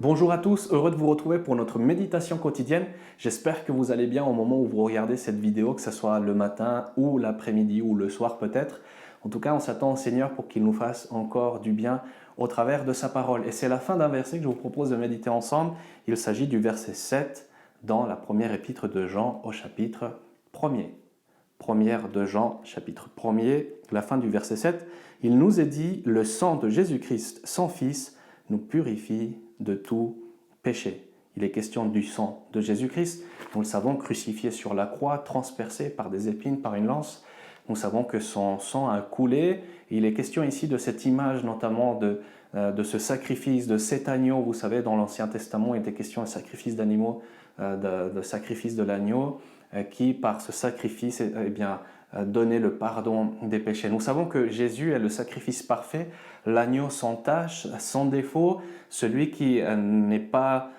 Bonjour à tous, heureux de vous retrouver pour notre méditation quotidienne. J'espère que vous allez bien au moment où vous regardez cette vidéo, que ce soit le matin ou l'après-midi ou le soir peut-être. En tout cas, on s'attend au Seigneur pour qu'il nous fasse encore du bien au travers de sa parole. Et c'est la fin d'un verset que je vous propose de méditer ensemble. Il s'agit du verset 7 dans la première épître de Jean au chapitre 1er. Première de Jean, chapitre 1er, la fin du verset 7. Il nous est dit, le sang de Jésus-Christ, son Fils, nous purifie de tout péché. Il est question du sang de Jésus-Christ. Nous le savons, crucifié sur la croix, transpercé par des épines, par une lance. Nous savons que son sang a coulé. Il est question ici de cette image, notamment de ce sacrifice, de cet agneau. Vous savez, dans l'Ancien Testament, il était question de sacrifice d'animaux, de sacrifice de l'agneau, qui, par ce sacrifice, donnait le pardon des péchés. Nous savons que Jésus est le sacrifice parfait, l'agneau sans tache, sans défaut, celui qui n'est pas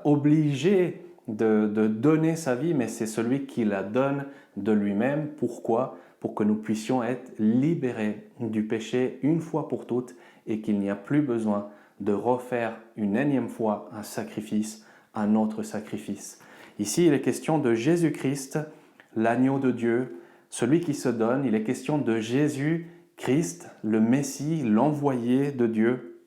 obligé de donner sa vie, mais c'est celui qui la donne de lui-même. Pourquoi ? Pour que nous puissions être libérés du péché une fois pour toutes et qu'il n'y a plus besoin de refaire une énième fois un sacrifice, un autre sacrifice. Ici, il est question de Jésus-Christ, l'agneau de Dieu, celui qui se donne. Il est question de Jésus-Christ, le Messie, l'envoyé de Dieu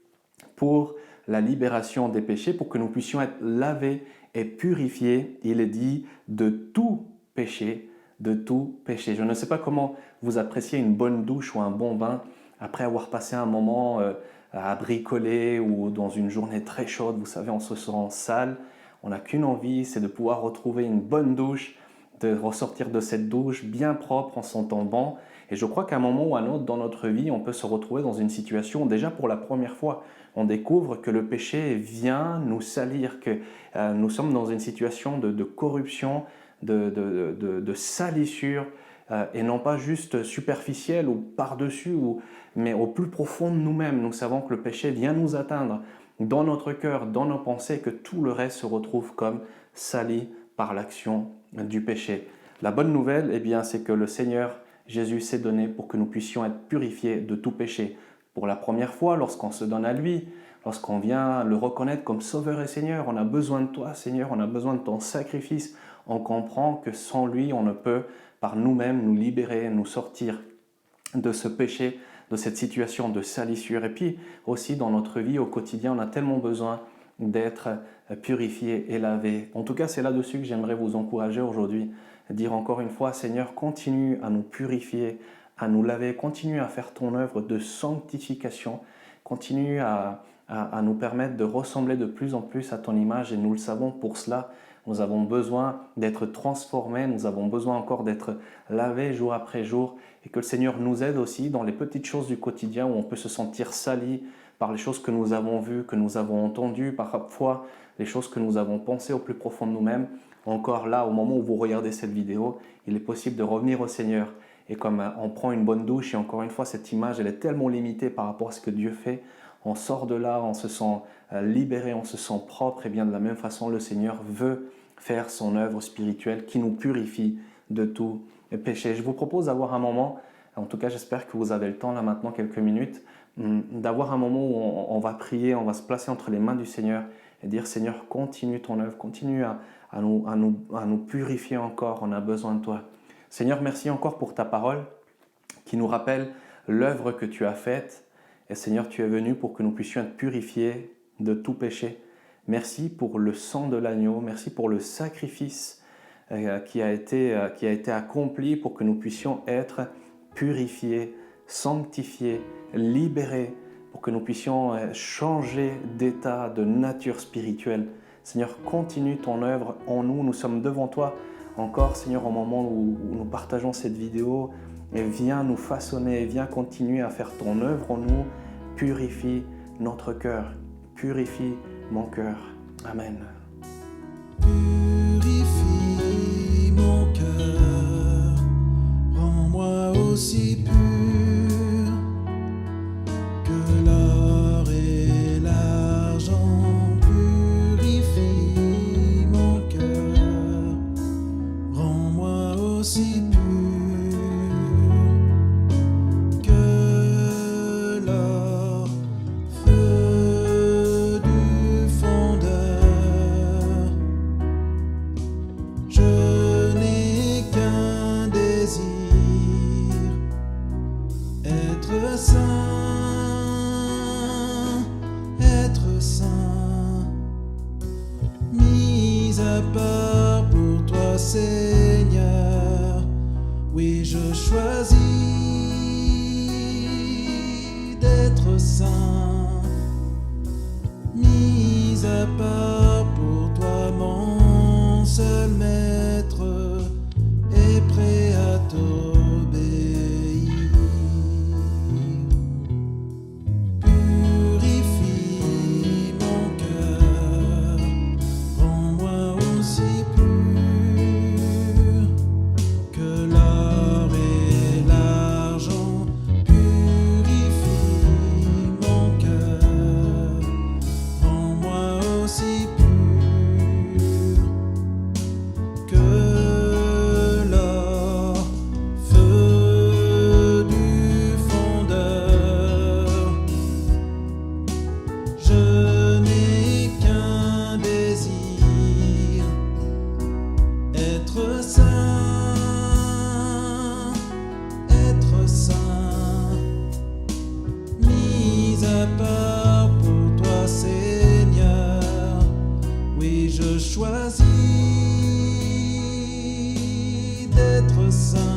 pour la libération des péchés, pour que nous puissions être lavés et purifiés. Il est dit de tout péché, de tout péché. Je ne sais pas comment vous appréciez une bonne douche ou un bon bain après avoir passé un moment à bricoler ou dans une journée très chaude. Vous savez, on se sent sale. On n'a qu'une envie, c'est de pouvoir retrouver une bonne douche, de ressortir de cette douche bien propre en sentant bon. Et je crois qu'à un moment ou à un autre dans notre vie, on peut se retrouver dans une situation, déjà pour la première fois, on découvre que le péché vient nous salir, que nous sommes dans une situation de corruption, de salissure, et non pas juste superficielle ou par-dessus, mais au plus profond de nous-mêmes. Nous savons que le péché vient nous atteindre dans notre cœur, dans nos pensées, que tout le reste se retrouve comme sali par l'action du péché. La bonne nouvelle, c'est que le Seigneur Jésus s'est donné pour que nous puissions être purifiés de tout péché. Pour la première fois, lorsqu'on se donne à lui, lorsqu'on vient le reconnaître comme Sauveur et Seigneur, on a besoin de toi, Seigneur, on a besoin de ton sacrifice. On comprend que sans lui, on ne peut par nous-mêmes nous libérer, nous sortir de ce péché, de cette situation de salissure. Et puis aussi dans notre vie au quotidien, on a tellement besoin d'être purifié et lavé. En tout cas, c'est là-dessus que j'aimerais vous encourager aujourd'hui. Dire encore une fois, Seigneur, continue à nous purifier, à nous laver, continue à faire ton œuvre de sanctification, continue à nous permettre de ressembler de plus en plus à ton image. Et nous le savons, pour cela, nous avons besoin d'être transformés, nous avons besoin encore d'être lavés jour après jour, et que le Seigneur nous aide aussi dans les petites choses du quotidien où on peut se sentir sali par les choses que nous avons vues, que nous avons entendues, parfois les choses que nous avons pensées au plus profond de nous-mêmes. Encore là, au moment où vous regardez cette vidéo, il est possible de revenir au Seigneur. Et comme on prend une bonne douche, et encore une fois, cette image, elle est tellement limitée par rapport à ce que Dieu fait, on sort de là, on se sent libéré, on se sent propre. Et bien de la même façon, le Seigneur veut faire son œuvre spirituelle qui nous purifie de tout péché. Je vous propose d'avoir un moment, en tout cas j'espère que vous avez le temps là maintenant, quelques minutes, d'avoir un moment où on va prier, on va se placer entre les mains du Seigneur et dire Seigneur, continue ton œuvre, continue à nous purifier encore, on a besoin de toi. Seigneur, merci encore pour ta parole qui nous rappelle l'œuvre que tu as faite. Et Seigneur, tu es venu pour que nous puissions être purifiés de tout péché. Merci pour le sang de l'agneau, merci pour le sacrifice qui a été accompli pour que nous puissions être purifiés, sanctifiés, libérés, pour que nous puissions changer d'état, de nature spirituelle. Seigneur, continue ton œuvre en nous. Nous sommes devant toi encore, Seigneur, au moment où nous partageons cette vidéo. Et viens nous façonner, viens continuer à faire ton œuvre en nous. Purifie notre cœur, purifie mon cœur. Amen. Purifie mon cœur, rends-moi aussi pur que l'or et l'argent. Purifie mon cœur, rends-moi aussi pur que l'or, feu du fond Oui, je choisis d'être saint, mis à part pour toi, mon seul maître est prêt à t'obéir. Purifie mon cœur, rends-moi aussi pur que l'or et l'argent. Purifie mon cœur, rends-moi aussi pur que l'or, feu du fondeur. Je n'ai qu'un désir, être saint, mis à part pour toi, Seigneur. Oui, je choisis d'être saint.